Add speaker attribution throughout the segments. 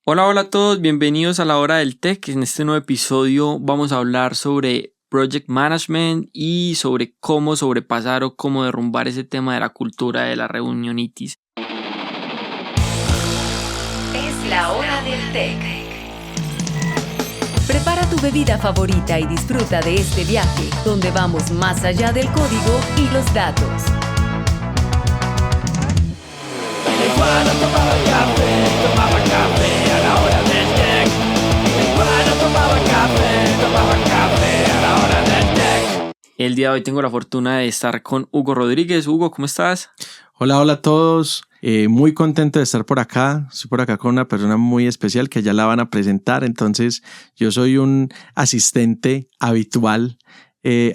Speaker 1: Hola, hola a todos, bienvenidos a la hora del tech. En este nuevo episodio vamos a hablar sobre Project Management y sobre cómo sobrepasar o cómo derrumbar ese tema de la cultura de la reunionitis.
Speaker 2: Es la hora del tech. Prepara tu bebida favorita y disfruta de este viaje donde vamos más allá del código y los datos.
Speaker 3: Tomaba café a la hora del tech. Tomaba café a la hora del tech.
Speaker 1: El día de hoy tengo la fortuna de estar con Hugo Rodríguez. Hugo, ¿cómo estás?
Speaker 4: Hola a todos. Muy contento de estar por acá. Estoy por acá con una persona muy especial que ya la van a presentar. Entonces, yo soy un asistente habitual.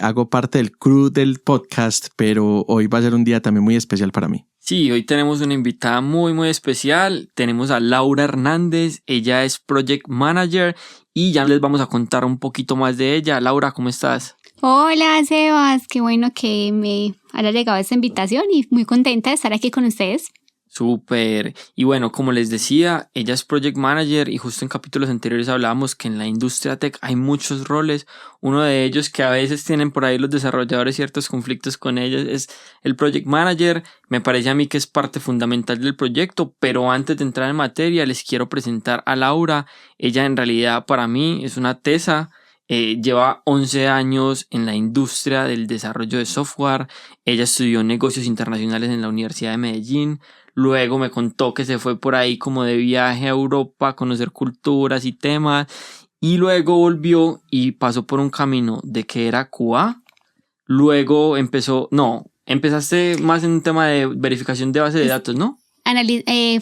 Speaker 4: Hago parte del crew del podcast, pero hoy va a ser un día también muy especial para mí.
Speaker 1: Sí, hoy tenemos una invitada muy especial. Tenemos a Laura Hernández. Ella es Project Manager y ya les vamos a contar un poquito más de ella. Laura, ¿cómo estás?
Speaker 5: Hola Sebas, qué bueno que me haya llegado esta invitación y muy contenta de estar aquí con ustedes.
Speaker 1: Súper. Y bueno, como les decía, ella es Project Manager y justo en capítulos anteriores hablábamos que en la industria tech hay muchos roles. Uno de ellos que a veces tienen por ahí los desarrolladores ciertos conflictos con ellos es el Project Manager. Me parece a mí que es parte fundamental del proyecto, pero antes de entrar en materia les quiero presentar a Laura. Ella en realidad para mí es una tesa. Lleva 11 años en la industria del desarrollo de software. Ella estudió negocios internacionales en la Universidad de Medellín. Luego me contó que se fue por ahí como de viaje a Europa a conocer culturas y temas. Y luego volvió y pasó por un camino de que era QA. Luego empezaste más en un tema de verificación de base de datos, ¿no?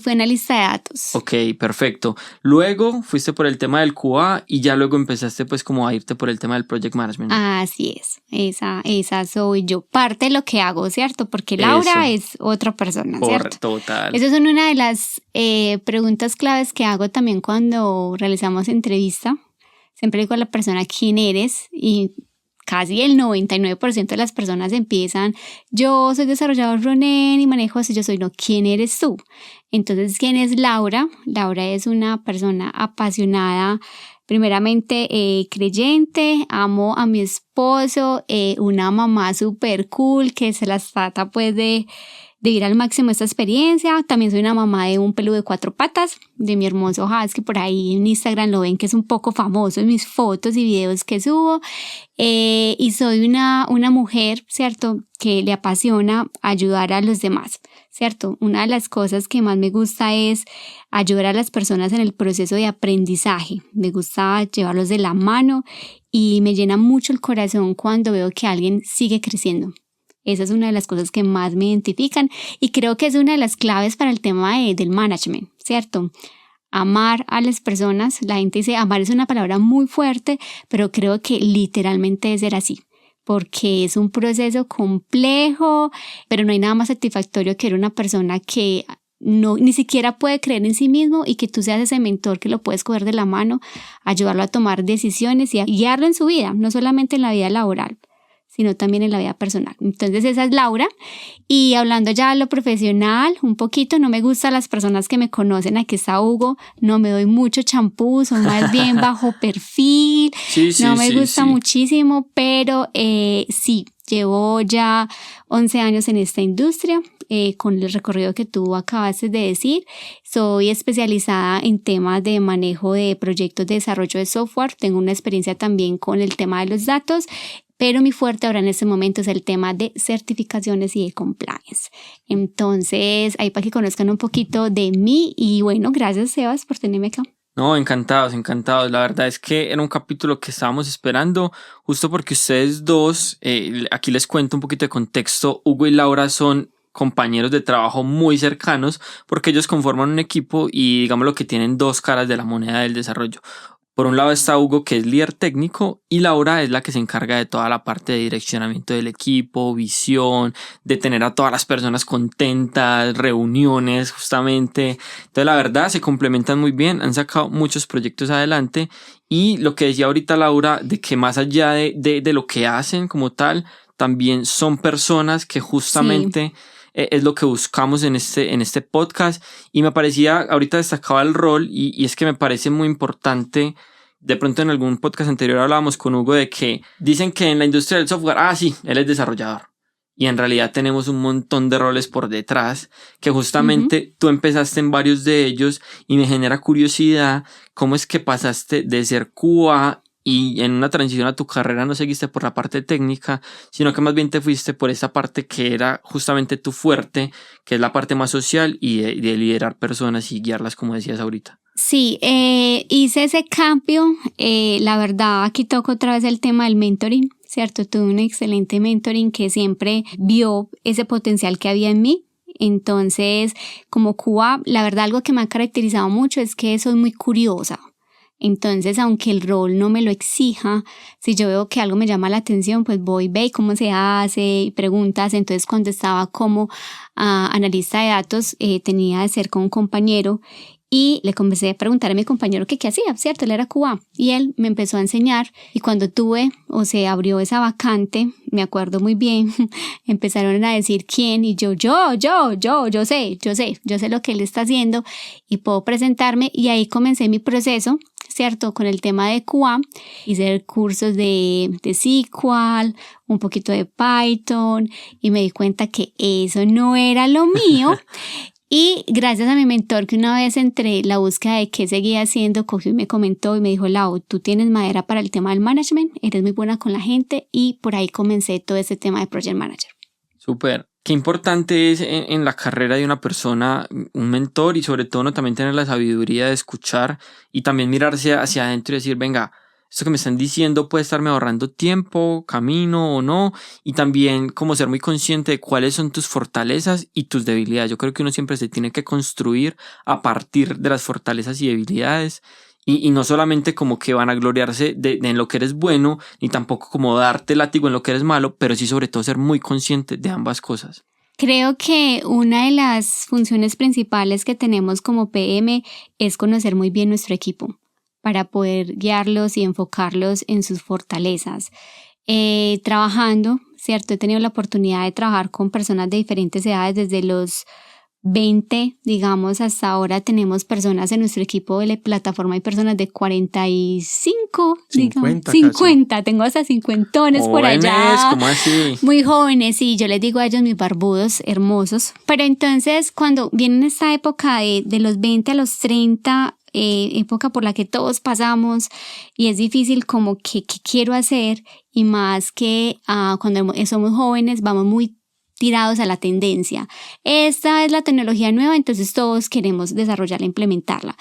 Speaker 5: Fui analista de datos.
Speaker 1: Ok, perfecto. Luego fuiste por el tema del QA y ya luego empezaste pues como a irte por el tema del Project Management.
Speaker 5: Así es, esa soy yo. Parte de lo que hago, ¿cierto? Porque Laura es otra persona, ¿cierto?
Speaker 1: Total.
Speaker 5: Esa es una de las preguntas claves que hago también cuando realizamos entrevista. Siempre digo a la persona quién eres y casi el 99% de las personas empiezan, yo soy desarrollador front-end y manejo eso, yo soy, no, ¿quién eres tú? Entonces, ¿quién es Laura? Laura es una persona apasionada, primeramente creyente, amo a mi esposo, una mamá súper cool que se las trata pues de vivir al máximo esta experiencia. También soy una mamá de un peludo de 4 patas, de mi hermoso husky, por ahí en Instagram lo ven que es un poco famoso en mis fotos y videos que subo. Y soy una mujer, ¿cierto?, que le apasiona ayudar a los demás, ¿cierto? Una de las cosas que más me gusta es ayudar a las personas en el proceso de aprendizaje. Me gusta llevarlos de la mano y me llena mucho el corazón cuando veo que alguien sigue creciendo. Esa es una de las cosas que más me identifican y creo que es una de las claves para el tema del management, ¿cierto? Amar a las personas. La gente dice amar es una palabra muy fuerte, pero creo que literalmente debe ser así, porque es un proceso complejo, pero no hay nada más satisfactorio que ver una persona que ni siquiera puede creer en sí mismo y que tú seas ese mentor que lo puedes coger de la mano, ayudarlo a tomar decisiones y a guiarlo en su vida, no solamente en la vida laboral, sino también en la vida personal. Entonces esa es Laura. Y hablando ya de lo profesional, un poquito, no me gustan las personas que me conocen, aquí está Hugo, no me doy mucho champú, son más bien bajo perfil, no me gusta muchísimo, pero sí, llevo ya 11 años en esta industria. Con el recorrido que tú acabaste de decir, soy especializada en temas de manejo de proyectos de desarrollo de software, tengo una experiencia también con el tema de los datos, pero mi fuerte ahora en este momento es el tema de certificaciones y de compliance. Entonces, ahí para que conozcan un poquito de mí y bueno, gracias Sebas por tenerme acá.
Speaker 1: No, encantados. La verdad es que era un capítulo que estábamos esperando justo porque ustedes dos, aquí les cuento un poquito de contexto, Hugo y Laura son compañeros de trabajo muy cercanos porque ellos conforman un equipo y digamos lo que tienen dos caras de la moneda del desarrollo. Por un lado está Hugo, que es líder técnico, y Laura es la que se encarga de toda la parte de direccionamiento del equipo, visión, de tener a todas las personas contentas, reuniones justamente. Entonces la verdad se complementan muy bien, han sacado muchos proyectos adelante y lo que decía ahorita Laura, de que más allá de lo que hacen como tal, también son personas que justamente es lo que buscamos en este podcast. Y me parecía, ahorita destacaba el rol y es que me parece muy importante. De pronto en algún podcast anterior hablábamos con Hugo de que dicen que en la industria del software, sí, él es desarrollador. Y en realidad tenemos un montón de roles por detrás que justamente tú empezaste en varios de ellos y me genera curiosidad cómo es que pasaste de ser QA y en una transición a tu carrera no seguiste por la parte técnica, sino que más bien te fuiste por esa parte que era justamente tu fuerte, que es la parte más social y de liderar personas y guiarlas, como decías ahorita.
Speaker 5: Sí, hice ese cambio. La verdad, aquí toco otra vez el tema del mentoring, ¿cierto? Tuve un excelente mentoring que siempre vio ese potencial que había en mí. Entonces, como QA, la verdad, algo que me ha caracterizado mucho es que soy muy curiosa. Entonces, aunque el rol no me lo exija, si yo veo que algo me llama la atención, pues voy, ve cómo se hace y preguntas. Entonces, cuando estaba como analista de datos, tenía de ser con un compañero y le comencé a preguntar a mi compañero que qué hacía, ¿cierto? Él era QA y él me empezó a enseñar y cuando se abrió esa vacante, me acuerdo muy bien, empezaron a decir quién y yo sé lo que él está haciendo y puedo presentarme y ahí comencé mi proceso, ¿cierto? Con el tema de QA, hice cursos de SQL, un poquito de Python y me di cuenta que eso no era lo mío. Y gracias a mi mentor, que una vez entre la búsqueda de qué seguía haciendo, cogió y me comentó y me dijo, Lau, tú tienes madera para el tema del management, eres muy buena con la gente y por ahí comencé todo ese tema de Project Manager.
Speaker 1: Súper. Qué importante es en la carrera de una persona un mentor y sobre todo no también tener la sabiduría de escuchar y también mirarse hacia adentro y decir, venga, esto que me están diciendo puede estarme ahorrando tiempo, camino o no, y también como ser muy consciente de cuáles son tus fortalezas y tus debilidades. Yo creo que uno siempre se tiene que construir a partir de las fortalezas y debilidades y no solamente como que van a gloriarse de en lo que eres bueno, ni tampoco como darte látigo en lo que eres malo, pero sí sobre todo ser muy consciente de ambas cosas.
Speaker 5: Creo que una de las funciones principales que tenemos como PM es conocer muy bien nuestro equipo, para poder guiarlos y enfocarlos en sus fortalezas. Trabajando, ¿cierto? He tenido la oportunidad de trabajar con personas de diferentes edades, desde los 20, digamos, hasta ahora tenemos personas en nuestro equipo de la plataforma, hay personas de 45, 50, tengo hasta cincuentones por allá.
Speaker 1: ¿Cómo así?
Speaker 5: Muy jóvenes, y yo les digo a ellos mis barbudos hermosos. Pero entonces, cuando viene esta época de los 20 a los 30, época por la que todos pasamos y es difícil como que qué quiero hacer y más que cuando somos jóvenes vamos muy tirados a la tendencia. Esta es la tecnología nueva, entonces todos queremos desarrollarla, implementarla.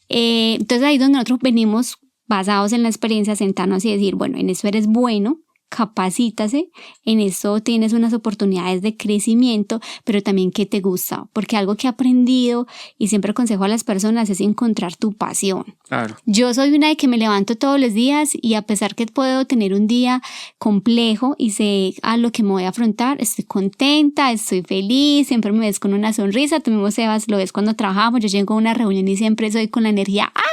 Speaker 5: Entonces ahí es donde nosotros venimos basados en la experiencia, sentarnos y decir, bueno, en eso eres bueno, capacítase, en eso tienes unas oportunidades de crecimiento, pero también qué te gusta, porque algo que he aprendido y siempre aconsejo a las personas es encontrar tu pasión.
Speaker 1: Claro.
Speaker 5: Yo soy una de que me levanto todos los días y a pesar que puedo tener un día complejo y sé a lo que me voy a afrontar, estoy contenta, estoy feliz, siempre me ves con una sonrisa. Tú mismo, Sebas, lo ves cuando trabajamos, yo llego a una reunión y siempre soy con la energía, ¡ay,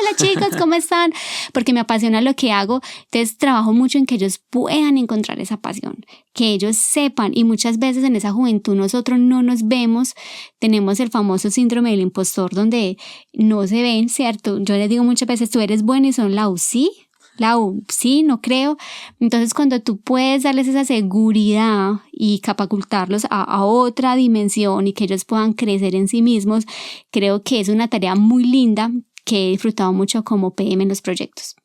Speaker 5: hola chicos, ¿cómo están? Porque me apasiona lo que hago, entonces trabajo mucho en que ellos puedan encontrar esa pasión, que ellos sepan, y muchas veces en esa juventud nosotros no nos vemos, tenemos el famoso síndrome del impostor donde no se ven, ¿cierto? Yo les digo muchas veces, tú eres bueno y son Lau, sí, no creo. Entonces cuando tú puedes darles esa seguridad y catapultarlos a otra dimensión y que ellos puedan crecer en sí mismos, creo que es una tarea muy linda que he disfrutado mucho como PM en los proyectos.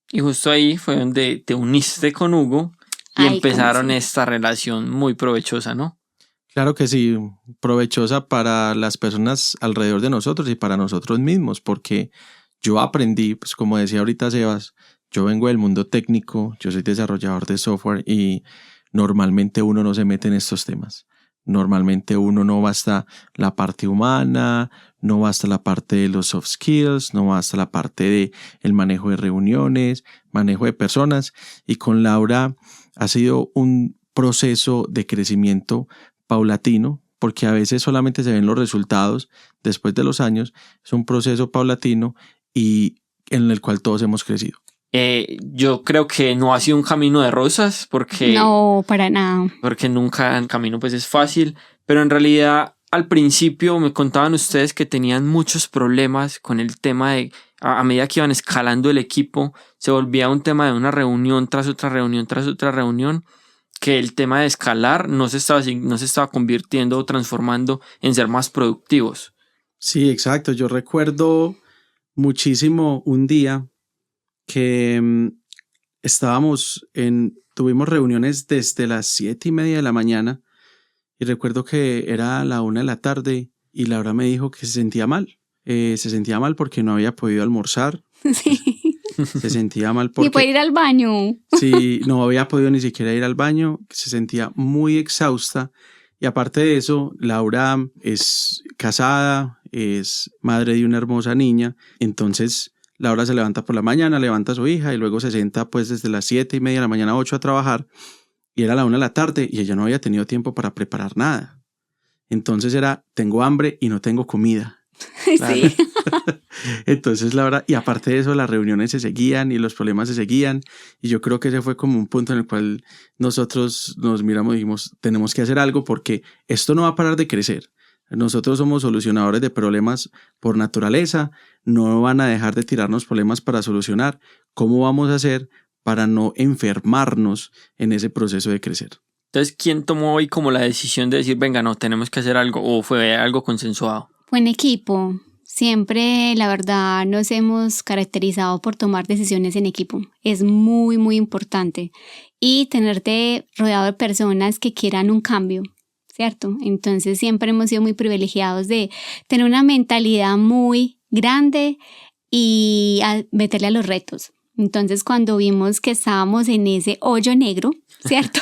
Speaker 1: Y justo ahí fue donde te uniste con Hugo y empezaron esta relación muy provechosa, ¿no?
Speaker 4: Claro que sí, provechosa para las personas alrededor de nosotros y para nosotros mismos, porque yo aprendí, pues como decía ahorita Sebas, yo vengo del mundo técnico, yo soy desarrollador de software y normalmente uno no se mete en estos temas. Normalmente uno no va hasta la parte humana, no va hasta la parte de los soft skills, no va hasta la parte de el manejo de reuniones, manejo de personas. Y con Laura ha sido un proceso de crecimiento paulatino, porque a veces solamente se ven los resultados después de los años. Es un proceso paulatino y en el cual todos hemos crecido.
Speaker 1: Yo creo que no ha sido un camino de rosas porque...
Speaker 5: No, para nada.
Speaker 1: Porque nunca el camino pues es fácil, Pero en realidad al principio me contaban ustedes que tenían muchos problemas con el tema de, a medida que iban escalando el equipo, se volvía un tema de una reunión tras otra reunión tras otra reunión, que el tema de escalar no se estaba convirtiendo o transformando en ser más productivos.
Speaker 4: Sí, exacto. Yo recuerdo muchísimo un día que tuvimos reuniones desde las 7:30 de la mañana y recuerdo que era la 1 de la tarde y Laura me dijo que se sentía mal. Se sentía mal porque no había podido almorzar.
Speaker 5: Sí.
Speaker 4: Se sentía mal porque...
Speaker 5: Ni puede ir al baño.
Speaker 4: Sí, no había podido ni siquiera ir al baño. Se sentía muy exhausta. Y aparte de eso, Laura es casada, es madre de una hermosa niña. Entonces, Laura se levanta por la mañana, levanta a su hija y luego se sienta pues desde las 7:30 de la mañana a 8 a trabajar. Y era la 1 de la tarde y ella no había tenido tiempo para preparar nada. Entonces tengo hambre y no tengo comida. Claro.
Speaker 5: Sí.
Speaker 4: Entonces Laura, y aparte de eso las reuniones se seguían y los problemas se seguían y yo creo que ese fue como un punto en el cual nosotros nos miramos y dijimos tenemos que hacer algo porque esto no va a parar de crecer. Nosotros somos solucionadores de problemas por naturaleza, no van a dejar de tirarnos problemas para solucionar. ¿Cómo vamos a hacer para no enfermarnos en ese proceso de crecer?
Speaker 1: Entonces, ¿quién tomó hoy como la decisión de decir, venga, no, tenemos que hacer algo, o fue algo consensuado?
Speaker 5: Buen equipo. Siempre, la verdad, nos hemos caracterizado por tomar decisiones en equipo. Es muy, muy importante. Y tenerte rodeado de personas que quieran un cambio, ¿cierto? Entonces, siempre hemos sido muy privilegiados de tener una mentalidad muy grande y meterle a los retos. Entonces, cuando vimos que estábamos en ese hoyo negro, ¿cierto?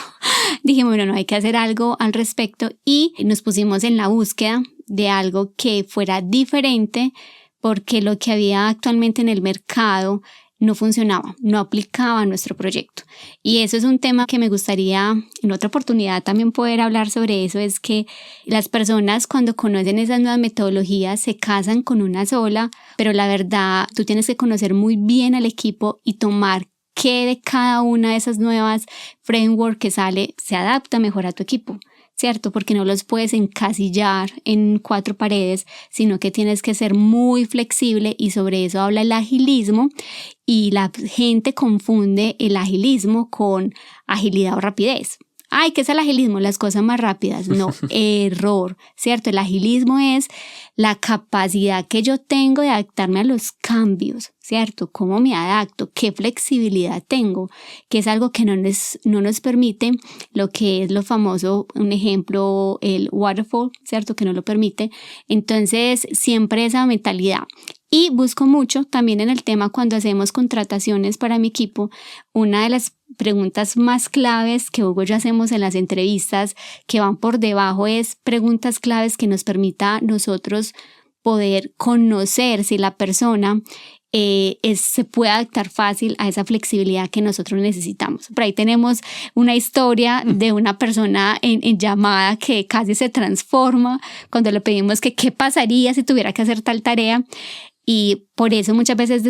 Speaker 5: Dijimos, bueno, no hay que hacer algo al respecto y nos pusimos en la búsqueda de algo que fuera diferente porque lo que había actualmente en el mercado no funcionaba, no aplicaba a nuestro proyecto. Y eso es un tema que me gustaría en otra oportunidad también poder hablar sobre eso, es que las personas cuando conocen esas nuevas metodologías se casan con una sola, pero la verdad tú tienes que conocer muy bien al equipo y tomar qué de cada una de esas nuevas frameworks que sale se adapta mejor a tu equipo, ¿cierto? Porque no los puedes encasillar en 4 paredes, sino que tienes que ser muy flexible y sobre eso habla el agilismo y la gente confunde el agilismo con agilidad o rapidez. Ay, ¿qué es el agilismo? Las cosas más rápidas. No, error, ¿cierto? El agilismo es la capacidad que yo tengo de adaptarme a los cambios, ¿cierto? ¿Cómo me adapto? ¿Qué flexibilidad tengo? Que es algo que no nos permite lo que es lo famoso, un ejemplo, el waterfall, ¿cierto? Que no lo permite. Entonces, siempre esa mentalidad. Y busco mucho también en el tema cuando hacemos contrataciones para mi equipo, una de las preguntas más claves que Hugo y yo hacemos en las entrevistas que van por debajo es preguntas claves que nos permita a nosotros poder conocer si la persona se puede adaptar fácil a esa flexibilidad que nosotros necesitamos. Por ahí tenemos una historia de una persona en llamada que casi se transforma cuando le pedimos que qué pasaría si tuviera que hacer tal tarea. Y por eso muchas veces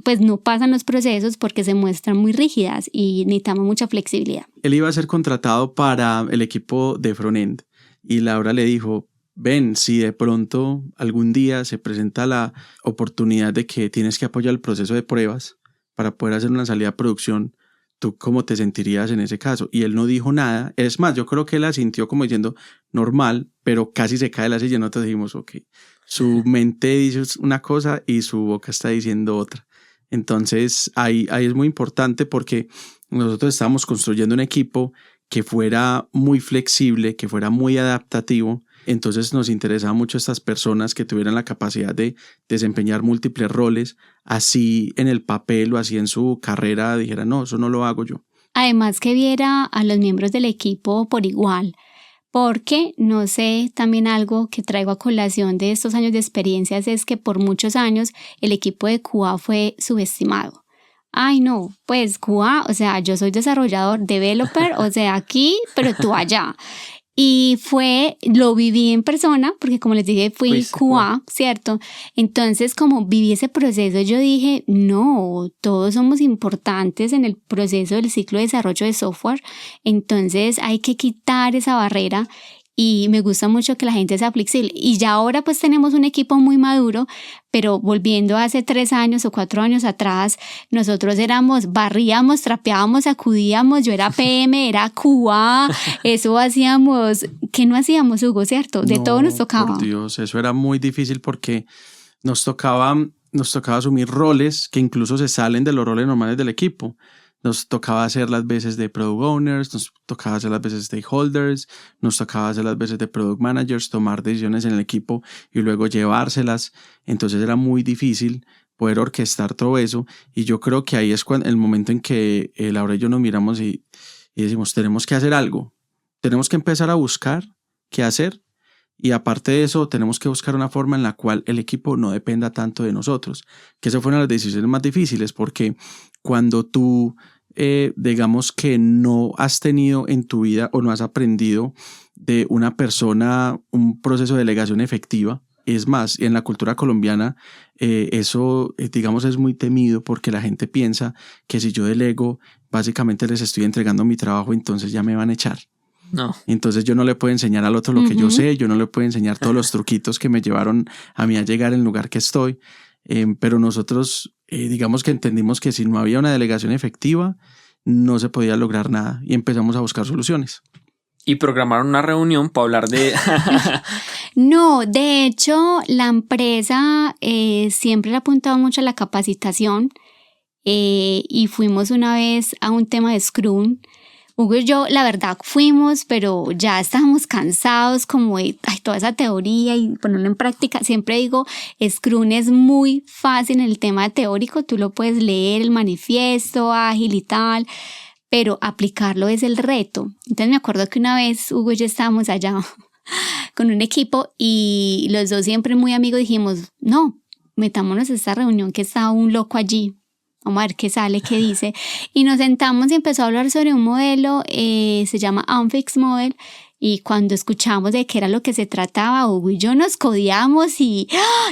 Speaker 5: pues no pasan los procesos porque se muestran muy rígidas y necesitamos mucha flexibilidad.
Speaker 4: Él iba a ser contratado para el equipo de frontend y Laura le dijo, ven, si de pronto algún día se presenta la oportunidad de que tienes que apoyar el proceso de pruebas para poder hacer una salida a producción, ¿tú cómo te sentirías en ese caso? Y él no dijo nada. Es más, yo creo que él la sintió como diciendo normal, pero casi se cae de la silla y nosotros dijimos, ok. Su mente dice una cosa y su boca está diciendo otra. Entonces ahí es muy importante porque nosotros estábamos construyendo un equipo que fuera muy flexible, que fuera muy adaptativo. Entonces nos interesaban mucho estas personas que tuvieran la capacidad de desempeñar múltiples roles, así en el papel o así en su carrera dijera, no, eso no lo hago yo.
Speaker 5: Además que viera a los miembros del equipo por igual. Porque, no sé, también algo que traigo a colación de estos años de experiencias es que por muchos años el equipo de QA fue subestimado. Ay, no, pues QA, o sea, yo soy desarrollador, developer, o sea, aquí, pero tú allá. Y lo viví en persona, porque como les dije, fui QA, ¿cierto? Entonces, como viví ese proceso, yo dije, no, todos somos importantes en el proceso del ciclo de desarrollo de software. Entonces, hay que quitar esa barrera y me gusta mucho que la gente sea flexible. Y ya ahora pues tenemos un equipo muy maduro, pero volviendo hace 3 años o 4 años atrás, nosotros barríamos, trapeábamos, acudíamos, yo era PM, era QA, eso hacíamos. ¿Qué no hacíamos, Hugo, cierto? De todo nos tocaba.
Speaker 4: Por Dios, eso era muy difícil porque nos tocaba asumir roles que incluso se salen de los roles normales del equipo. Nos tocaba hacer las veces de product owners, nos tocaba hacer las veces de stakeholders, nos tocaba hacer las veces de product managers, tomar decisiones en el equipo y luego llevárselas. Entonces era muy difícil poder orquestar todo eso. Y yo creo que ahí es el momento en que Laura y yo nos miramos y decimos, tenemos que hacer algo. Tenemos que empezar a buscar qué hacer. Y aparte de eso, tenemos que buscar una forma en la cual el equipo no dependa tanto de nosotros. Que esa fue una de las decisiones más difíciles, porque cuando tú, digamos que no has tenido en tu vida o no has aprendido de una persona un proceso de delegación efectiva, es más, en la cultura colombiana eso, digamos, es muy temido porque la gente piensa que si yo delego, básicamente les estoy entregando mi trabajo, entonces ya me van a echar.
Speaker 1: No.
Speaker 4: Entonces yo no le puedo enseñar al otro lo que yo sé, yo no le puedo enseñar todos los truquitos que me llevaron a mí a llegar al lugar que estoy, pero nosotros digamos que entendimos que si no había una delegación efectiva no se podía lograr nada y empezamos a buscar soluciones.
Speaker 1: Y programaron una reunión para hablar de...
Speaker 5: No, de hecho la empresa siempre le ha apuntado mucho a la capacitación y fuimos una vez a un tema de Scrum. Hugo y yo, la verdad, fuimos, pero ya estábamos cansados como de toda esa teoría y ponerlo en práctica. Siempre digo, Scrum es muy fácil en el tema teórico, tú lo puedes leer, el manifiesto, ágil y tal, pero aplicarlo es el reto. Entonces me acuerdo que una vez Hugo y yo estábamos allá con un equipo y los dos siempre muy amigos dijimos, no, metámonos a esta reunión que está un loco allí. Vamos a ver qué sale, qué dice. Y nos sentamos y empezó a hablar sobre un modelo, se llama Unfix Model. Y cuando escuchamos de qué era lo que se trataba, Hugo y yo nos codeamos y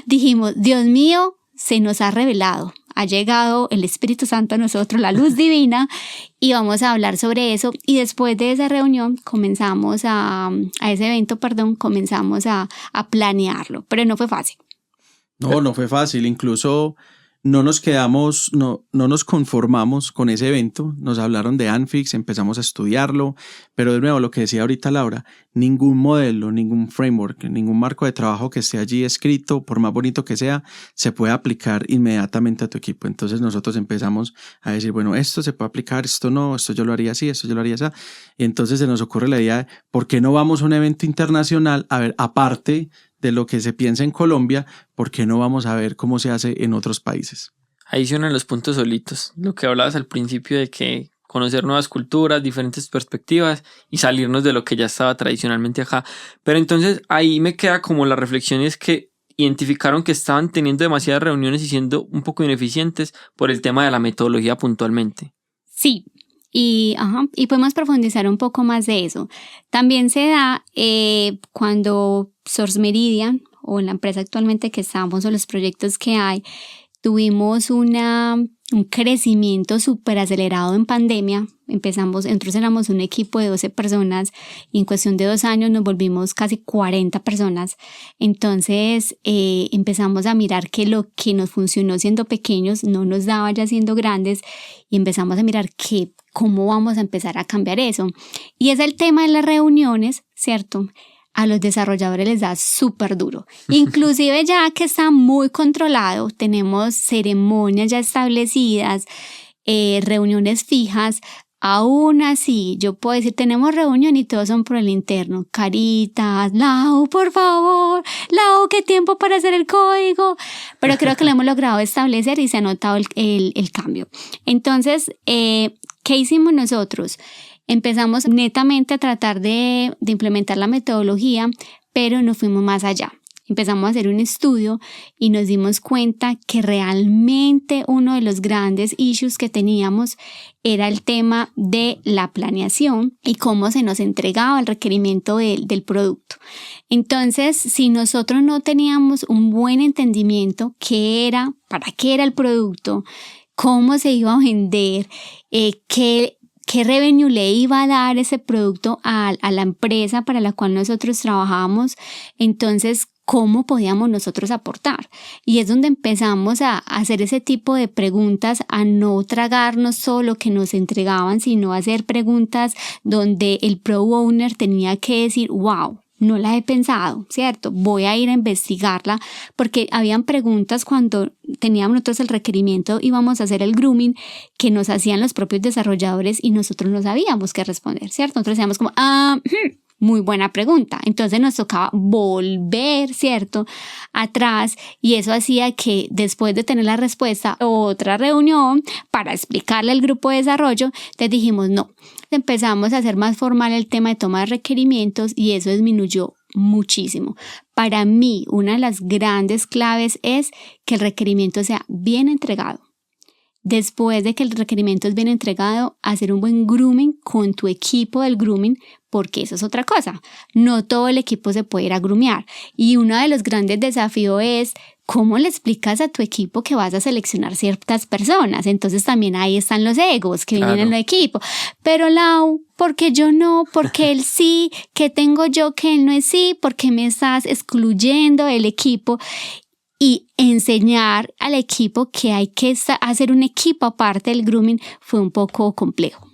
Speaker 5: dijimos, Dios mío, se nos ha revelado. Ha llegado el Espíritu Santo a nosotros, la luz divina, y vamos a hablar sobre eso. Y después de esa reunión comenzamos comenzamos a planearlo. Pero no fue fácil.
Speaker 4: No fue fácil. Incluso no nos conformamos con ese evento, nos hablaron de Unfix, empezamos a estudiarlo, pero de nuevo lo que decía ahorita Laura, ningún modelo, ningún framework, ningún marco de trabajo que esté allí escrito, por más bonito que sea, se puede aplicar inmediatamente a tu equipo. Entonces nosotros empezamos a decir, bueno, esto se puede aplicar, esto no, esto yo lo haría así, esto yo lo haría así. Y entonces se nos ocurre la idea de, ¿por qué no vamos a un evento internacional? A ver, aparte de lo que se piensa en Colombia, ¿por qué no vamos a ver cómo se hace en otros países?
Speaker 1: Ahí se unen los puntos solitos. Lo que hablabas al principio de que conocer nuevas culturas, diferentes perspectivas y salirnos de lo que ya estaba tradicionalmente acá. Pero entonces ahí me queda como la reflexión, es que identificaron que estaban teniendo demasiadas reuniones y siendo un poco ineficientes por el tema de la metodología puntualmente.
Speaker 5: Sí. Y podemos profundizar un poco más de eso. También se da cuando Source Meridian, o la empresa actualmente que estamos, o los proyectos que hay, tuvimos un crecimiento súper acelerado en pandemia. Nosotros éramos un equipo de 12 personas y en cuestión de 2 años nos volvimos casi 40 personas. Entonces empezamos a mirar que lo que nos funcionó siendo pequeños no nos daba ya siendo grandes y empezamos a mirar cómo vamos a empezar a cambiar eso. Y es el tema de las reuniones, ¿cierto? A los desarrolladores les da súper duro. Inclusive ya que está muy controlado, tenemos ceremonias ya establecidas, reuniones fijas. Aún así, yo puedo decir, tenemos reunión y todos son por el interno. Caritas, Lau, por favor, Lau, qué tiempo para hacer el código. Pero creo que lo hemos logrado establecer y se ha notado el cambio. Entonces, ¿qué hicimos nosotros? Empezamos netamente a tratar de implementar la metodología, pero nos fuimos más allá. Empezamos a hacer un estudio y nos dimos cuenta que realmente uno de los grandes issues que teníamos era el tema de la planeación y cómo se nos entregaba el requerimiento del producto. Entonces, si nosotros no teníamos un buen entendimiento para qué era el producto, cómo se iba a vender, qué revenue le iba a dar ese producto a la empresa para la cual nosotros trabajábamos, entonces cómo podíamos nosotros aportar. Y es donde empezamos a hacer ese tipo de preguntas, a no tragarnos solo lo que nos entregaban, sino a hacer preguntas donde el Product Owner tenía que decir, wow, no la he pensado, ¿cierto? Voy a ir a investigarla, porque habían preguntas cuando teníamos nosotros el requerimiento, íbamos a hacer el grooming, que nos hacían los propios desarrolladores y nosotros no sabíamos qué responder, ¿cierto? Nosotros decíamos como, muy buena pregunta. Entonces nos tocaba volver, ¿cierto?, atrás, y eso hacía que después de tener la respuesta, otra reunión para explicarle al grupo de desarrollo, les dijimos no. Empezamos a hacer más formal el tema de toma de requerimientos y eso disminuyó muchísimo. Para mí, una de las grandes claves es que el requerimiento sea bien entregado. Después de que el requerimiento es bien entregado, hacer un buen grooming con tu equipo del grooming, porque eso es otra cosa. No todo el equipo se puede ir a groomear. Y uno de los grandes desafíos es cómo le explicas a tu equipo que vas a seleccionar ciertas personas. Entonces también ahí están los egos que vienen en el equipo. Pero Lau, ¿por qué yo no? ¿Por qué él sí? ¿Qué tengo yo que él no es sí? ¿Por qué me estás excluyendo del equipo? Y enseñar al equipo que hay que hacer un equipo aparte del grooming fue un poco complejo.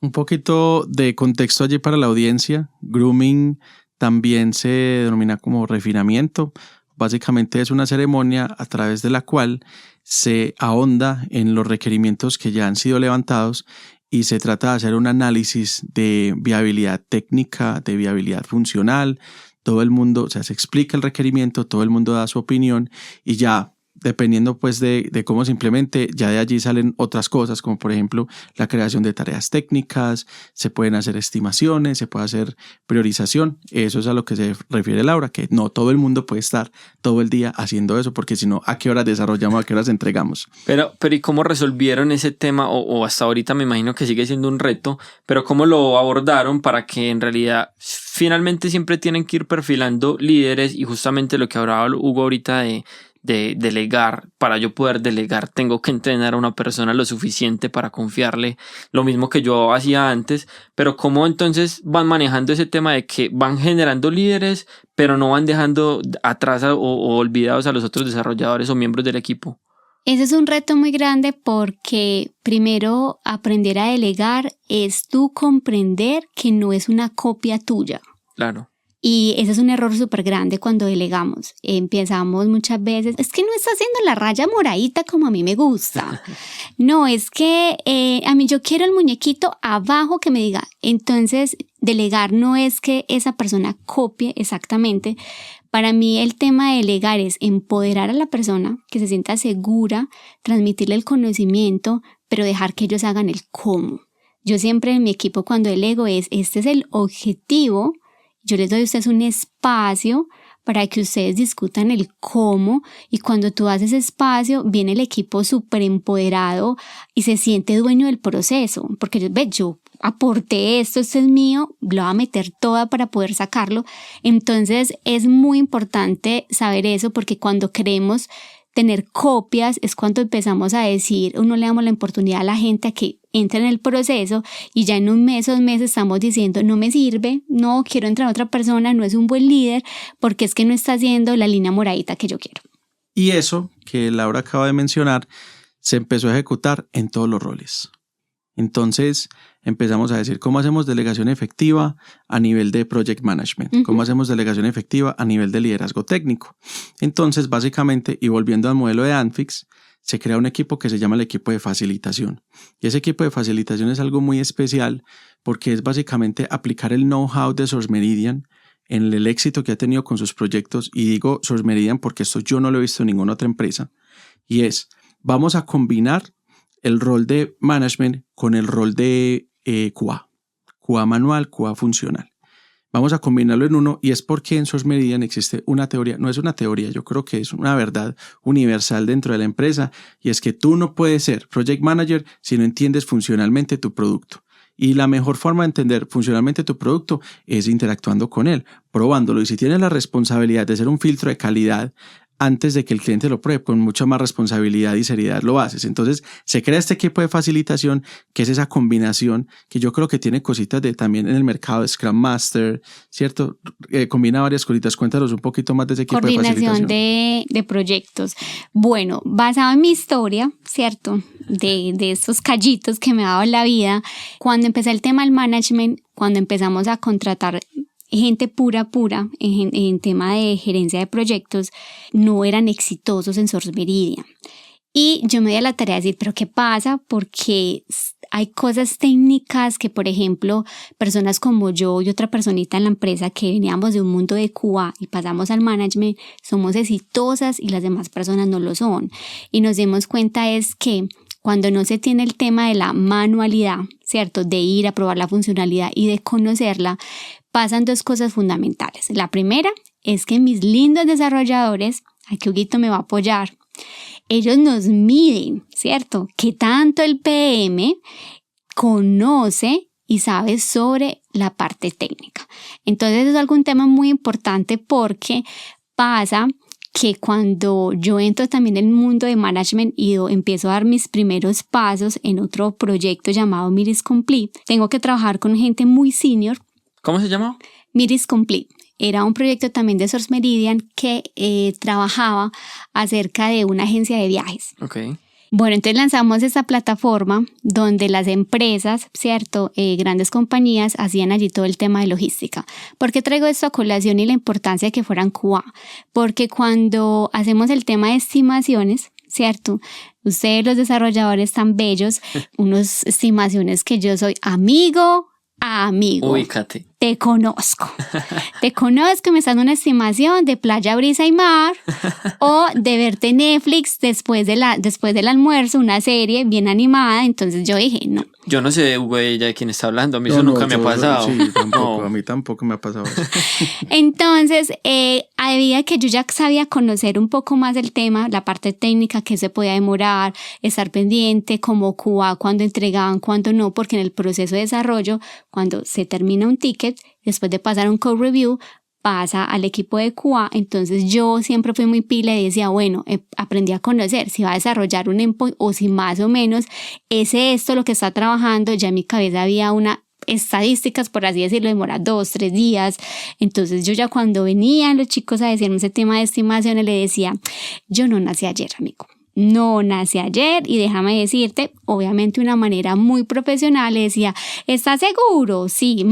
Speaker 4: Un poquito de contexto allí para la audiencia. Grooming también se denomina como refinamiento. Básicamente es una ceremonia a través de la cual se ahonda en los requerimientos que ya han sido levantados y se trata de hacer un análisis de viabilidad técnica, de viabilidad funcional. Todo el mundo, o sea, se explica el requerimiento, todo el mundo da su opinión y ya, dependiendo pues de cómo se implemente, ya de allí salen otras cosas, como por ejemplo la creación de tareas técnicas, se pueden hacer estimaciones, se puede hacer priorización. Eso es a lo que se refiere Laura, que no todo el mundo puede estar todo el día haciendo eso, porque si no, ¿a qué horas desarrollamos, a qué horas entregamos?
Speaker 1: Pero ¿y cómo resolvieron ese tema? O hasta ahorita me imagino que sigue siendo un reto, pero ¿cómo lo abordaron para que en realidad finalmente siempre tienen que ir perfilando líderes? Y justamente lo que hablaba Hugo ahorita de delegar, para yo poder delegar tengo que entrenar a una persona lo suficiente para confiarle, lo mismo que yo hacía antes, pero cómo entonces van manejando ese tema de que van generando líderes pero no van dejando atrás o olvidados a los otros desarrolladores o miembros del equipo.
Speaker 5: Ese es un reto muy grande porque primero aprender a delegar es tú comprender que no es una copia tuya.
Speaker 1: Claro.
Speaker 5: Y ese es un error súper grande cuando delegamos. Empezamos muchas veces, es que no está haciendo la raya moradita como a mí me gusta. No, es que a mí yo quiero el muñequito abajo que me diga. Entonces, delegar no es que esa persona copie exactamente. Para mí el tema de delegar es empoderar a la persona, que se sienta segura, transmitirle el conocimiento, pero dejar que ellos hagan el cómo. Yo siempre en mi equipo cuando delego este es el objetivo. Yo les doy a ustedes un espacio para que ustedes discutan el cómo y cuando tú haces espacio viene el equipo súper empoderado y se siente dueño del proceso porque yo aporté esto es mío, lo voy a meter toda para poder sacarlo. Entonces es muy importante saber eso porque cuando queremos tener copias es cuando empezamos a decir, uno le damos la oportunidad a la gente a que entre en el proceso y ya en un mes o 2 meses estamos diciendo no me sirve, no quiero entrar a otra persona, no es un buen líder porque es que no está haciendo la línea moradita que yo quiero.
Speaker 4: Y eso que Laura acaba de mencionar se empezó a ejecutar en todos los roles. Entonces empezamos a decir cómo hacemos delegación efectiva a nivel de project management, cómo hacemos delegación efectiva a nivel de liderazgo técnico. Entonces básicamente, y volviendo al modelo de Anfix, se crea un equipo que se llama el equipo de facilitación. Y ese equipo de facilitación es algo muy especial porque es básicamente aplicar el know-how de Source Meridian en el éxito que ha tenido con sus proyectos. Y digo Source Meridian porque esto yo no lo he visto en ninguna otra empresa. Y es, vamos a combinar el rol de management con el rol de QA manual, QA funcional. Vamos a combinarlo en uno y es porque en Source Meridian existe una teoría, no es una teoría, yo creo que es una verdad universal dentro de la empresa y es que tú no puedes ser project manager si no entiendes funcionalmente tu producto. Y la mejor forma de entender funcionalmente tu producto es interactuando con él, probándolo. Y si tienes la responsabilidad de ser un filtro de calidad antes de que el cliente lo pruebe, con mucha más responsabilidad y seriedad lo haces. Entonces se crea este equipo de facilitación, que es esa combinación que yo creo que tiene cositas de también en el mercado de Scrum Master, ¿cierto? Combina varias cositas. Cuéntanos un poquito más de ese equipo de facilitación.
Speaker 5: Coordinación de proyectos. Bueno, basado en mi historia, ¿cierto? De estos callitos que me ha dado la vida, cuando empecé el tema del management, cuando empezamos a contratar gente pura en tema de gerencia de proyectos, no eran exitosos en Source Meridian. Y yo me di a la tarea de decir, ¿pero qué pasa? Porque hay cosas técnicas que, por ejemplo, personas como yo y otra personita en la empresa que veníamos de un mundo de QA y pasamos al management, somos exitosas y las demás personas no lo son. Y nos dimos cuenta es que cuando no se tiene el tema de la manualidad, ¿cierto? De ir a probar la funcionalidad y de conocerla, pasan dos cosas fundamentales. La primera es que mis lindos desarrolladores, aquí Huguito me va a apoyar, ellos nos miden, ¿cierto? ¿Qué tanto el PM conoce y sabe sobre la parte técnica? Entonces es algún tema muy importante porque pasa que cuando yo entro también en el mundo de management y empiezo a dar mis primeros pasos en otro proyecto llamado Miris Complete, tengo que trabajar con gente muy senior.
Speaker 1: ¿Cómo se llama?
Speaker 5: Miris Complete. Era un proyecto también de Source Meridian que trabajaba acerca de una agencia de viajes.
Speaker 1: Okay.
Speaker 5: Bueno, entonces lanzamos esta plataforma donde las empresas, ¿cierto? Grandes compañías hacían allí todo el tema de logística. ¿Por qué traigo esto a colación y la importancia de que fueran QA? Porque cuando hacemos el tema de estimaciones, ¿cierto? Ustedes los desarrolladores tan bellos, unas estimaciones que yo soy amigo.
Speaker 1: Ubícate.
Speaker 5: Te conozco, me estás dando una estimación de playa, brisa y mar o de verte Netflix después del almuerzo, una serie bien animada. Entonces yo dije, no.
Speaker 1: Yo no sé, güey, ya de quién está hablando, a mí eso nunca me ha pasado.
Speaker 4: Sí, tampoco, no. A mí tampoco me ha pasado eso.
Speaker 5: Entonces, a medida que yo ya sabía conocer un poco más del tema, la parte técnica, que se podía demorar, estar pendiente, como QA, cuando entregaban, cuando no, porque en el proceso de desarrollo, cuando se termina un ticket, después de pasar un code review, pasa al equipo de QA. Entonces yo siempre fui muy pila y decía, bueno, aprendí a conocer si va a desarrollar un endpoint o si más o menos es esto lo que está trabajando. Ya en mi cabeza había una estadísticas, por así decirlo, demora 2-3 días. Entonces yo ya cuando venían los chicos a decirme ese tema de estimaciones, le decía, yo no nací ayer, amigo. No nací ayer y déjame decirte, obviamente de una manera muy profesional, le decía, ¿estás seguro? Sí,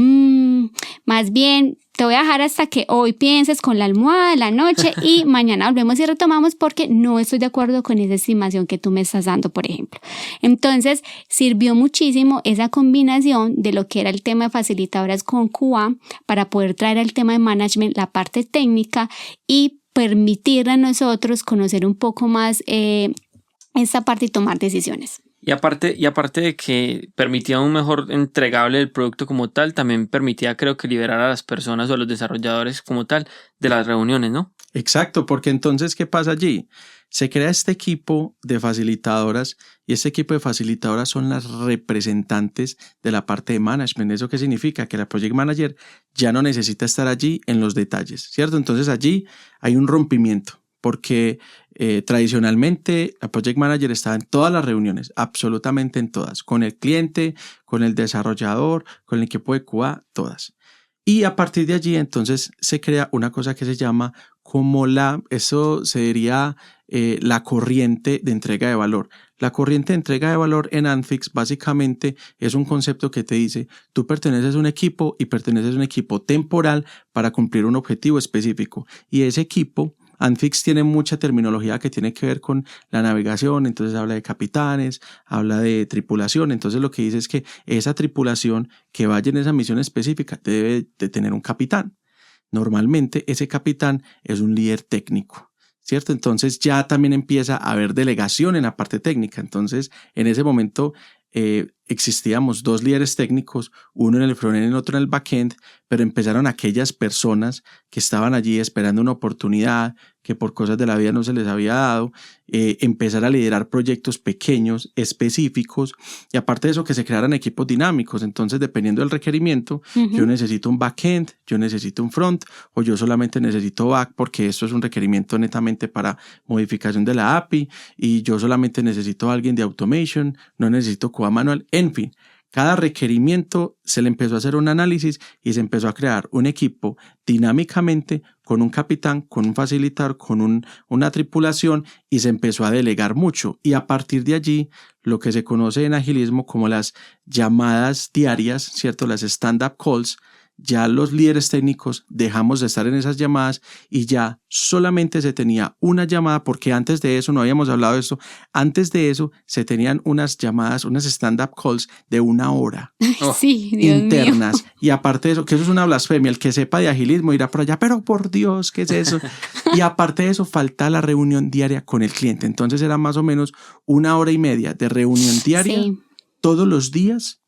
Speaker 5: más bien te voy a dejar hasta que hoy pienses con la almohada de la noche y mañana volvemos y retomamos porque no estoy de acuerdo con esa estimación que tú me estás dando, por ejemplo. Entonces sirvió muchísimo esa combinación de lo que era el tema de facilitadoras con QA para poder traer al tema de management la parte técnica y permitir a nosotros conocer un poco más esta parte y tomar decisiones.
Speaker 1: Y aparte de que permitía un mejor entregable del producto como tal, también permitía, creo que, liberar a las personas o a los desarrolladores como tal de las reuniones, ¿no?
Speaker 4: Exacto, porque entonces, ¿qué pasa allí? Se crea este equipo de facilitadoras y este equipo de facilitadoras son las representantes de la parte de management. ¿Eso qué significa? Que la Project Manager ya no necesita estar allí en los detalles, ¿cierto? Entonces allí hay un rompimiento porque tradicionalmente la Project Manager estaba en todas las reuniones, absolutamente en todas, con el cliente, con el desarrollador, con el equipo de QA, todas. Y a partir de allí entonces se crea una cosa que se llama como eso sería la corriente de entrega de valor. La corriente de entrega de valor en Anthix básicamente es un concepto que te dice, tú perteneces a un equipo y perteneces a un equipo temporal para cumplir un objetivo específico. Y ese equipo, Anthix tiene mucha terminología que tiene que ver con la navegación, entonces habla de capitanes, habla de tripulación, entonces lo que dice es que esa tripulación que vaya en esa misión específica debe de tener un capitán. Normalmente ese capitán es un líder técnico, ¿cierto? Entonces ya también empieza a haber delegación en la parte técnica. Entonces en ese momento existíamos 2 líderes técnicos, uno en el frontend y el otro en el backend, pero empezaron aquellas personas que estaban allí esperando una oportunidad, que por cosas de la vida no se les había dado, empezar a liderar proyectos pequeños, específicos, y aparte de eso que se crearan equipos dinámicos. Entonces, dependiendo del requerimiento, yo necesito un backend, yo necesito un front, o yo solamente necesito back porque esto es un requerimiento netamente para modificación de la API, y yo solamente necesito a alguien de automation, no necesito QA manual, en fin. Cada requerimiento se le empezó a hacer un análisis y se empezó a crear un equipo dinámicamente con un capitán, con un facilitador, con una tripulación, y se empezó a delegar mucho. Y a partir de allí, lo que se conoce en agilismo como las llamadas diarias, ¿cierto? Las stand-up calls, ya los líderes técnicos dejamos de estar en esas llamadas y ya solamente se tenía una llamada, porque antes de eso, no habíamos hablado de esto, antes de eso se tenían unas llamadas, unas stand-up calls de 1 hora.
Speaker 5: Sí, Dios
Speaker 4: internas.
Speaker 5: mío.
Speaker 4: Y aparte de eso, que eso es una blasfemia, el que sepa de agilismo irá por allá, pero por Dios, ¿qué es eso? Y aparte de eso, falta la reunión diaria con el cliente. Entonces era más o menos 1 hora y media de reunión diaria,
Speaker 5: Sí.
Speaker 4: todos los días,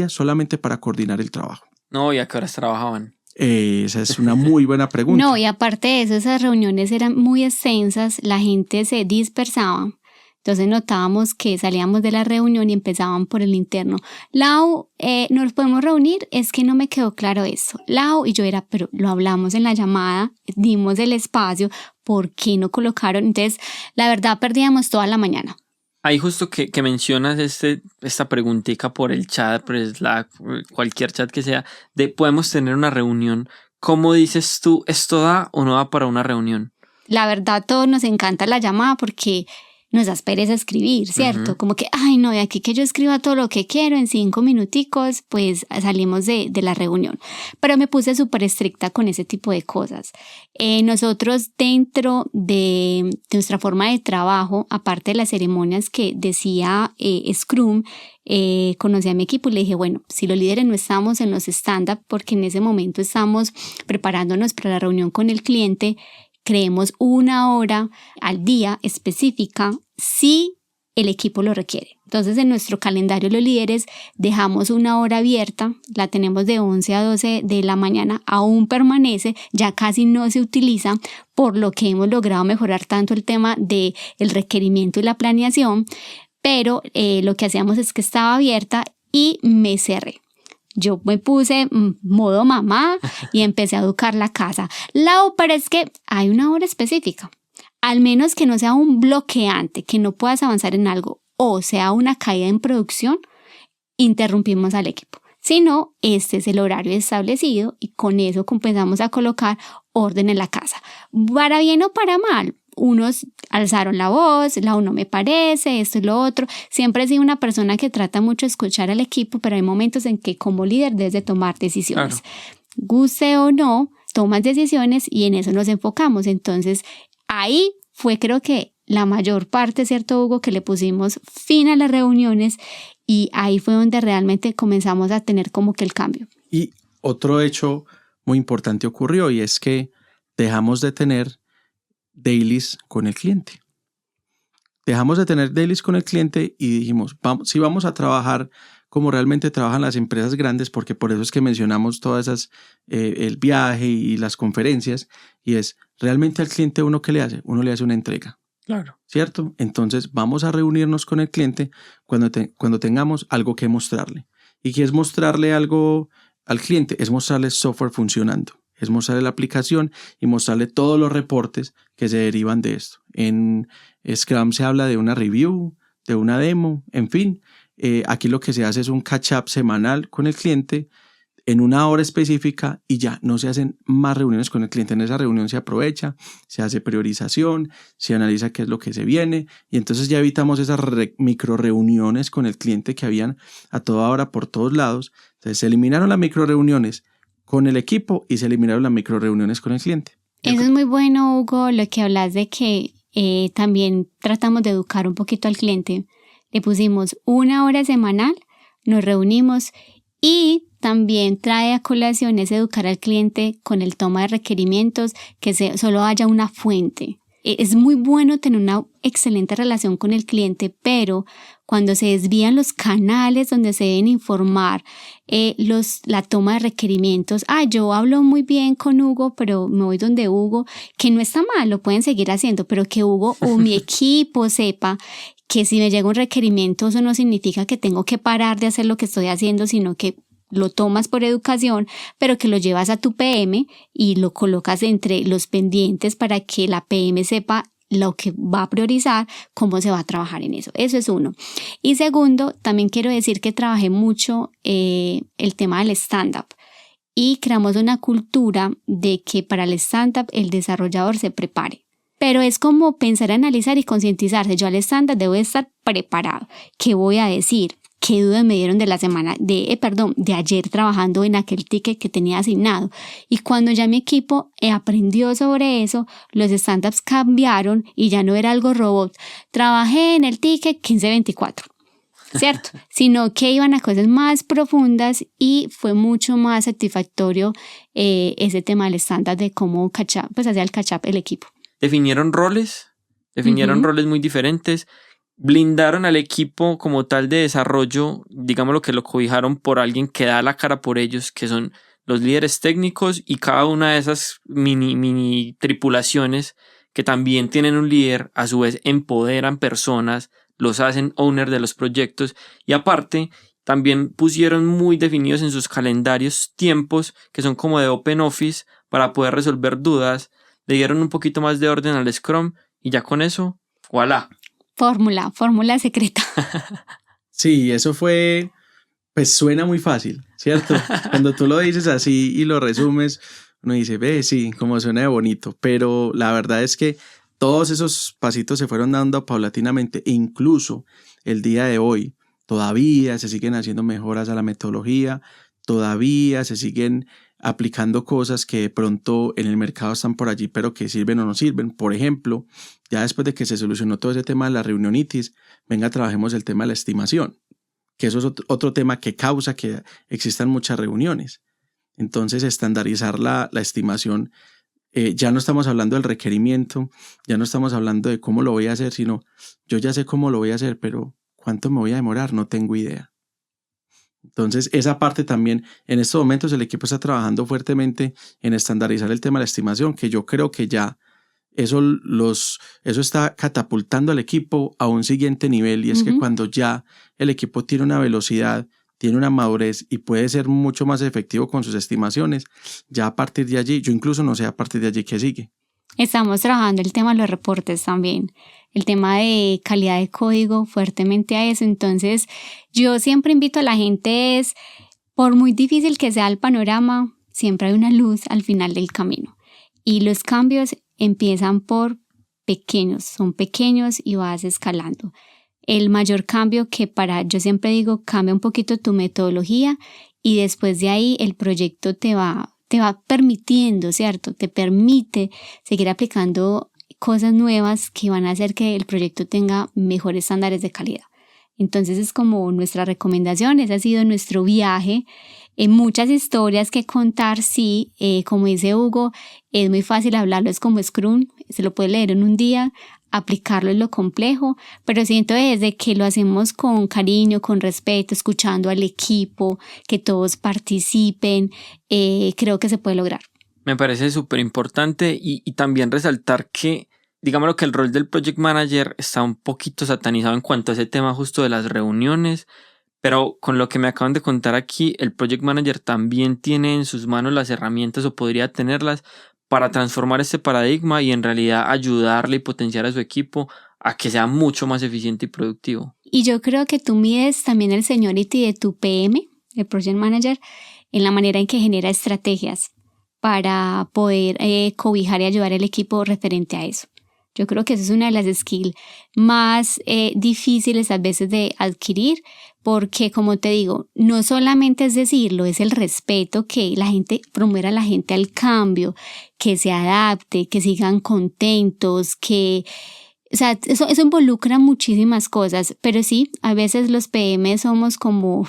Speaker 4: solamente para coordinar el trabajo.
Speaker 1: No, ¿y a qué horas trabajaban?
Speaker 4: Esa es una muy buena pregunta.
Speaker 5: No, y aparte de eso, esas reuniones eran muy extensas, la gente se dispersaba. Entonces notábamos que salíamos de la reunión y empezaban por el interno. Lau, ¿nos podemos reunir? Es que no me quedó claro eso. Lau, y yo era, pero lo hablamos en la llamada, dimos el espacio, ¿por qué no colocaron? Entonces, la verdad, perdíamos toda la mañana.
Speaker 1: Ahí justo que mencionas esta preguntita por el chat, por Slack, cualquier chat que sea, de podemos tener una reunión. ¿Cómo dices tú, esto da o no da para una reunión?
Speaker 5: La verdad, a todos nos encanta la llamada porque nos da pereza escribir, ¿cierto? Como que, ay, no, de aquí que yo escriba todo lo que quiero en 5 minuticos, pues salimos de la reunión. Pero me puse súper estricta con ese tipo de cosas. Nosotros dentro de nuestra forma de trabajo, aparte de las ceremonias que decía Scrum, conocí a mi equipo y le dije, bueno, si los líderes no estamos en los stand-up, porque en ese momento estamos preparándonos para la reunión con el cliente, creemos 1 hora al día específica si el equipo lo requiere. Entonces en nuestro calendario los líderes dejamos 1 hora abierta, la tenemos de 11 a 12 de la mañana, aún permanece, ya casi no se utiliza, por lo que hemos logrado mejorar tanto el tema del requerimiento y la planeación, pero lo que hacíamos es que estaba abierta y me cerré. Yo me puse modo mamá y empecé a educar la casa. Lau, pero es que hay 1 hora específica. Al menos que no sea un bloqueante, que no puedas avanzar en algo o sea una caída en producción, interrumpimos al equipo. Si no, este es el horario establecido y con eso comenzamos a colocar orden en la casa. Para bien o para mal. Unos alzaron la voz, Lau no me parece, esto y lo otro. Siempre he sido una persona que trata mucho de escuchar al equipo, pero hay momentos en que como líder debes de tomar decisiones. Claro. Guste o no, tomas decisiones y en eso nos enfocamos. Entonces, ahí fue creo que la mayor parte, ¿cierto, Hugo? Que le pusimos fin a las reuniones y ahí fue donde realmente comenzamos a tener como que el cambio.
Speaker 4: Y otro hecho muy importante ocurrió y es que dejamos de tener dailies con el cliente. Dejamos de tener dailies con el cliente y dijimos, si vamos a trabajar como realmente trabajan las empresas grandes, porque por eso es que mencionamos todas esas, el viaje y las conferencias, y es realmente al cliente uno ¿qué le hace? Uno le hace una entrega.
Speaker 1: Claro.
Speaker 4: ¿Cierto? Entonces vamos a reunirnos con el cliente cuando tengamos algo que mostrarle. ¿Y qué es mostrarle algo al cliente? Es mostrarle software funcionando. Es mostrarle la aplicación y mostrarle todos los reportes que se derivan de esto. En Scrum se habla de una review, de una demo, en fin. Aquí lo que se hace es un catch-up semanal con el cliente en 1 hora específica y ya no se hacen más reuniones con el cliente. En esa reunión se aprovecha, se hace priorización, se analiza qué es lo que se viene y entonces ya evitamos esas micro reuniones con el cliente que habían a toda hora por todos lados. Entonces se eliminaron las micro reuniones con el equipo y se eliminaron las micro reuniones con el cliente.
Speaker 5: Eso es muy bueno, Hugo, lo que hablas de que también tratamos de educar un poquito al cliente. Le pusimos 1 hora semanal, nos reunimos y también trae a colación es educar al cliente con el toma de requerimientos, que solo haya una fuente. es muy bueno tener una excelente relación con el cliente, pero cuando se desvían los canales donde se deben informar la toma de requerimientos, yo hablo muy bien con Hugo, pero me voy donde Hugo, que no está mal, lo pueden seguir haciendo, pero que Hugo o mi equipo sepa que si me llega un requerimiento, eso no significa que tengo que parar de hacer lo que estoy haciendo, sino que lo tomas por educación, pero que lo llevas a tu PM y lo colocas entre los pendientes para que la PM sepa lo que va a priorizar, cómo se va a trabajar en eso. Eso es uno. Y segundo, también quiero decir que trabajé mucho el tema del stand-up y creamos una cultura de que para el stand-up el desarrollador se prepare. Pero es como pensar, analizar y concientizarse. Yo al stand-up debo estar preparado. ¿Qué voy a decir? ¿Qué dudas me dieron de ayer trabajando en aquel ticket que tenía asignado? Y cuando ya mi equipo aprendió sobre eso, los stand-ups cambiaron y ya no era algo robot. Trabajé en el ticket 1524, ¿cierto? Sino que iban a cosas más profundas y fue mucho más satisfactorio ese tema del stand-up de cómo hacía el catch-up el equipo.
Speaker 1: Definieron roles muy diferentes. Blindaron al equipo como tal de desarrollo, digámoslo que lo cobijaron por alguien que da la cara por ellos, que son los líderes técnicos, y cada una de esas mini tripulaciones que también tienen un líder, a su vez empoderan personas, los hacen owner de los proyectos, y aparte también pusieron muy definidos en sus calendarios tiempos que son como de open office para poder resolver dudas. Le dieron un poquito más de orden al Scrum y ya con eso, ¡voilà!
Speaker 5: Fórmula secreta.
Speaker 4: Sí, eso fue, pues suena muy fácil, ¿cierto? Cuando tú lo dices así y lo resumes, uno dice, sí, como suena de bonito, pero la verdad es que todos esos pasitos se fueron dando paulatinamente e incluso el día de hoy todavía se siguen haciendo mejoras a la metodología, todavía se siguen aplicando cosas que de pronto en el mercado están por allí, pero que sirven o no sirven. Por ejemplo, ya después de que se solucionó todo ese tema de la reunionitis, trabajemos el tema de la estimación, que eso es otro tema que causa que existan muchas reuniones. Entonces, estandarizar la estimación, ya no estamos hablando del requerimiento, ya no estamos hablando de cómo lo voy a hacer, sino yo ya sé cómo lo voy a hacer, pero ¿cuánto me voy a demorar? No tengo idea. Entonces, esa parte también, en estos momentos el equipo está trabajando fuertemente en estandarizar el tema de la estimación, que yo creo que ya eso está catapultando al equipo a un siguiente nivel, y es que cuando ya el equipo tiene una velocidad, tiene una madurez y puede ser mucho más efectivo con sus estimaciones, ya a partir de allí, yo incluso no sé a partir de allí qué sigue.
Speaker 5: Estamos trabajando el tema de los reportes también, el tema de calidad de código fuertemente a eso. Entonces, yo siempre invito a la gente por muy difícil que sea el panorama, siempre hay una luz al final del camino. Y los cambios empiezan por son pequeños y vas escalando. El mayor cambio yo siempre digo, cambia un poquito tu metodología y después de ahí el proyecto te va permitiendo, ¿cierto? Te permite seguir aplicando cosas nuevas que van a hacer que el proyecto tenga mejores estándares de calidad. Entonces es como nuestra recomendación, ese ha sido nuestro viaje. Muchas historias que contar, sí, como dice Hugo, es muy fácil hablarlo, es como Scrum, se lo puede leer en un día, aplicarlo es lo complejo, pero siento desde que lo hacemos con cariño, con respeto, escuchando al equipo, que todos participen, creo que se puede lograr.
Speaker 1: Me parece súper importante y también resaltar que, digámoslo que el rol del Project Manager está un poquito satanizado en cuanto a ese tema justo de las reuniones, pero con lo que me acaban de contar aquí, el Project Manager también tiene en sus manos las herramientas o podría tenerlas para transformar este paradigma y en realidad ayudarle y potenciar a su equipo a que sea mucho más eficiente y productivo.
Speaker 5: Y yo creo que tú mides también el seniority de tu PM, el Project Manager, en la manera en que genera estrategias para poder cobijar y ayudar al equipo referente a eso. Yo creo que esa es una de las skills más difíciles a veces de adquirir, porque como te digo, no solamente es decirlo, es el respeto, que la gente promueva a la gente al cambio, que se adapte, que sigan contentos, o sea, eso involucra muchísimas cosas, pero sí, a veces los PM somos como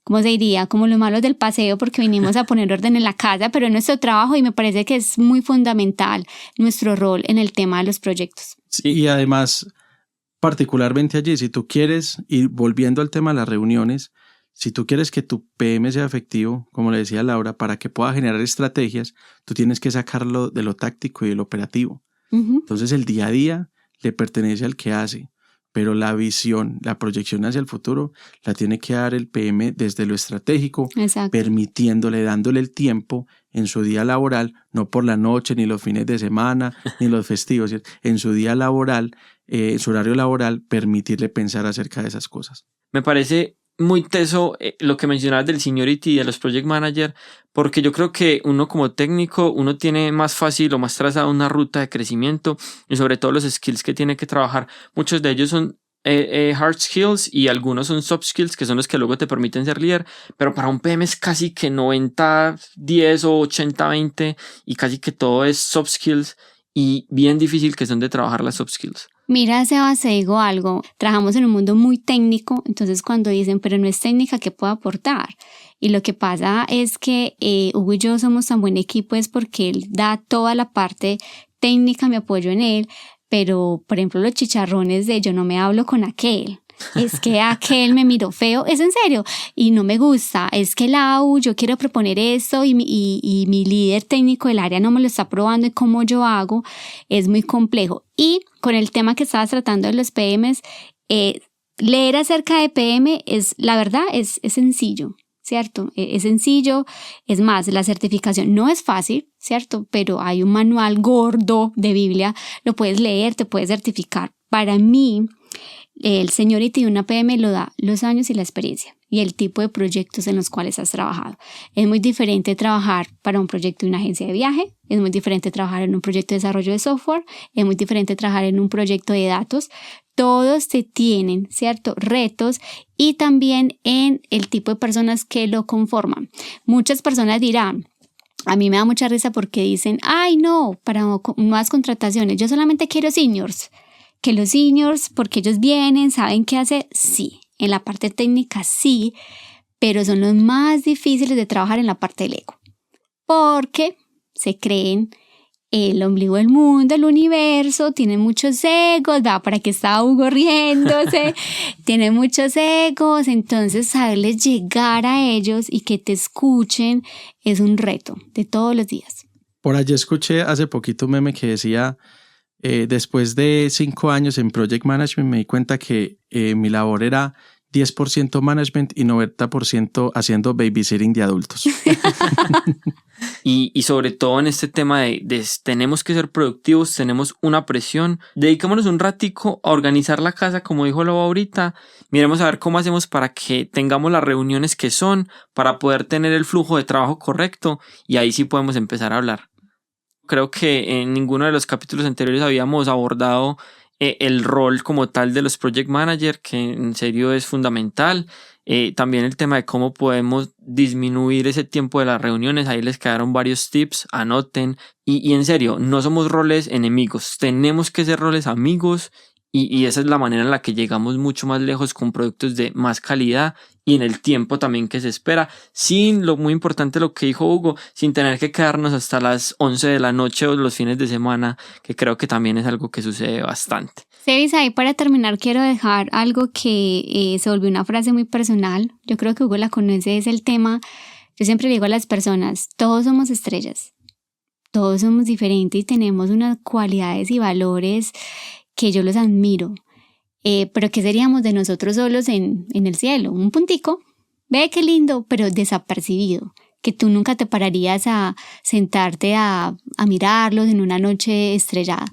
Speaker 5: ¿cómo se diría? Como los malos del paseo porque vinimos a poner orden en la casa, pero es nuestro trabajo y me parece que es muy fundamental nuestro rol en el tema de los proyectos.
Speaker 4: Sí, y además, particularmente allí, si tú quieres, y volviendo al tema de las reuniones, si tú quieres que tu PM sea efectivo, como le decía Laura, para que pueda generar estrategias, tú tienes que sacarlo de lo táctico y de lo operativo.
Speaker 5: Uh-huh.
Speaker 4: Entonces el día a día le pertenece al que hace, pero la visión, la proyección hacia el futuro la tiene que dar el PM desde lo estratégico,
Speaker 5: Exacto.
Speaker 4: permitiéndole, dándole el tiempo en su día laboral, no por la noche, ni los fines de semana, ni los festivos, en su día laboral, en su horario laboral, permitirle pensar acerca de esas cosas.
Speaker 1: Me parece muy teso lo que mencionabas del seniority y de los project manager, porque yo creo que uno como técnico, uno tiene más fácil o más trazada una ruta de crecimiento y sobre todo los skills que tiene que trabajar. Muchos de ellos son hard skills y algunos son soft skills, que son los que luego te permiten ser líder, pero para un PM es casi que 90-10 o 80-20 y casi que todo es soft skills y bien difícil que son de trabajar las soft skills.
Speaker 5: Mira, Sebas, te digo algo, trabajamos en un mundo muy técnico, entonces cuando dicen, pero no es técnica, ¿qué puedo aportar? Y lo que pasa es que Hugo y yo somos tan buen equipo es porque él da toda la parte técnica, me apoyo en él, pero por ejemplo los chicharrones de yo no me hablo con aquel. Es que aquel me miró feo, es en serio, y no me gusta, es que yo quiero proponer esto y mi líder técnico del área no me lo está probando y cómo yo hago, es muy complejo. Y con el tema que estabas tratando de los PMs, leer acerca de PM la verdad es sencillo, ¿cierto? Es sencillo, es más, la certificación no es fácil, ¿cierto? Pero hay un manual gordo de Biblia, lo puedes leer, te puedes certificar. Para mí, el seniority de una PM lo da los años y la experiencia y el tipo de proyectos en los cuales has trabajado. Es muy diferente trabajar para un proyecto de una agencia de viaje, es muy diferente trabajar en un proyecto de desarrollo de software, es muy diferente trabajar en un proyecto de datos. Todos te tienen, ¿cierto?, retos y también en el tipo de personas que lo conforman. Muchas personas dirán, a mí me da mucha risa porque dicen, ay no, para nuevas contrataciones, yo solamente quiero seniors. Que los seniors, porque ellos vienen, saben qué hacer, sí, en la parte técnica sí, pero son los más difíciles de trabajar en la parte del ego, porque se creen el ombligo del mundo, el universo, tienen muchos egos, ¿verdad? Para que está Hugo riéndose, tienen muchos egos, entonces saberles llegar a ellos y que te escuchen es un reto de todos los días.
Speaker 4: Por allí escuché hace poquito un meme que decía, después de 5 años en Project Management me di cuenta que mi labor era 10% management y 90% haciendo babysitting de adultos.
Speaker 1: Y sobre todo en este tema de tenemos que ser productivos, tenemos una presión, dediquémonos un ratico a organizar la casa como dijo Lobo ahorita, miremos a ver cómo hacemos para que tengamos las reuniones que son, para poder tener el flujo de trabajo correcto y ahí sí podemos empezar a hablar. Creo que en ninguno de los capítulos anteriores habíamos abordado el rol como tal de los project manager, que en serio es fundamental. También el tema de cómo podemos disminuir ese tiempo de las reuniones. Ahí les quedaron varios tips, anoten. Y en serio, no somos roles enemigos, tenemos que ser roles amigos. Y esa es la manera en la que llegamos mucho más lejos con productos de más calidad y en el tiempo también que se espera, sin lo muy importante lo que dijo Hugo, sin tener que quedarnos hasta las 11 de la noche o los fines de semana, que creo que también es algo que sucede bastante.
Speaker 5: Sebis, ahí para terminar quiero dejar algo que se volvió una frase muy personal, yo creo que Hugo la conoce, es el tema, yo siempre le digo a las personas, todos somos estrellas, todos somos diferentes y tenemos unas cualidades y valores que yo los admiro, pero ¿qué seríamos de nosotros solos en el cielo? Un puntico, ve qué lindo, pero desapercibido, que tú nunca te pararías a sentarte a mirarlos en una noche estrellada,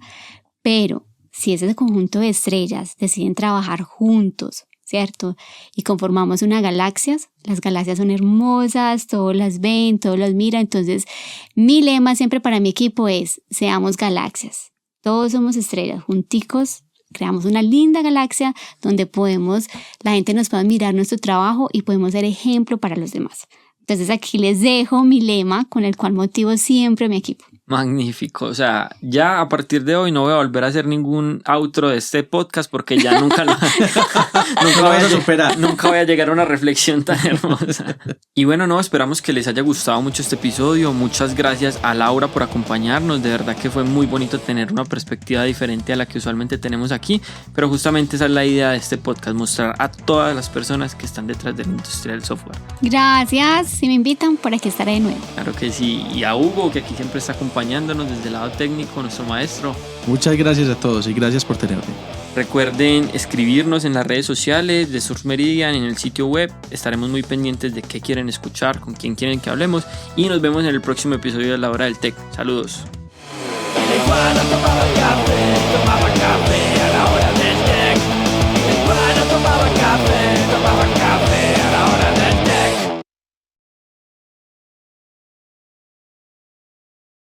Speaker 5: pero si ese conjunto de estrellas deciden trabajar juntos, ¿cierto? Y conformamos una galaxia, las galaxias son hermosas, todos las ven, todos las miran, entonces mi lema siempre para mi equipo es, seamos galaxias. Todos somos estrellas, junticos, creamos una linda galaxia donde la gente nos pueda mirar nuestro trabajo y podemos ser ejemplo para los demás. Entonces aquí les dejo mi lema con el cual motivo siempre a mi equipo.
Speaker 1: Magnífico, o sea, ya a partir de hoy no voy a volver a hacer ningún outro de este podcast porque ya nunca lo
Speaker 4: vas a superar.
Speaker 1: Nunca voy a llegar a una reflexión tan hermosa. Y bueno, no, esperamos que les haya gustado mucho este episodio. Muchas gracias a Laura por acompañarnos, de verdad que fue muy bonito tener una perspectiva diferente a la que usualmente tenemos aquí, pero justamente esa es la idea de este podcast, mostrar a todas las personas que están detrás de la industria del software.
Speaker 5: Gracias, si me invitan por aquí estaré de nuevo.
Speaker 1: Claro que sí, y a Hugo que aquí siempre está acompañándonos desde el lado técnico, nuestro maestro.
Speaker 4: Muchas gracias a todos y gracias por tenerme.
Speaker 1: Recuerden escribirnos en las redes sociales de Source Meridian, en el sitio web. Estaremos muy pendientes de qué quieren escuchar, con quién quieren que hablemos y nos vemos en el próximo episodio de La Hora del Tech. Saludos.
Speaker 3: El iguana tomaba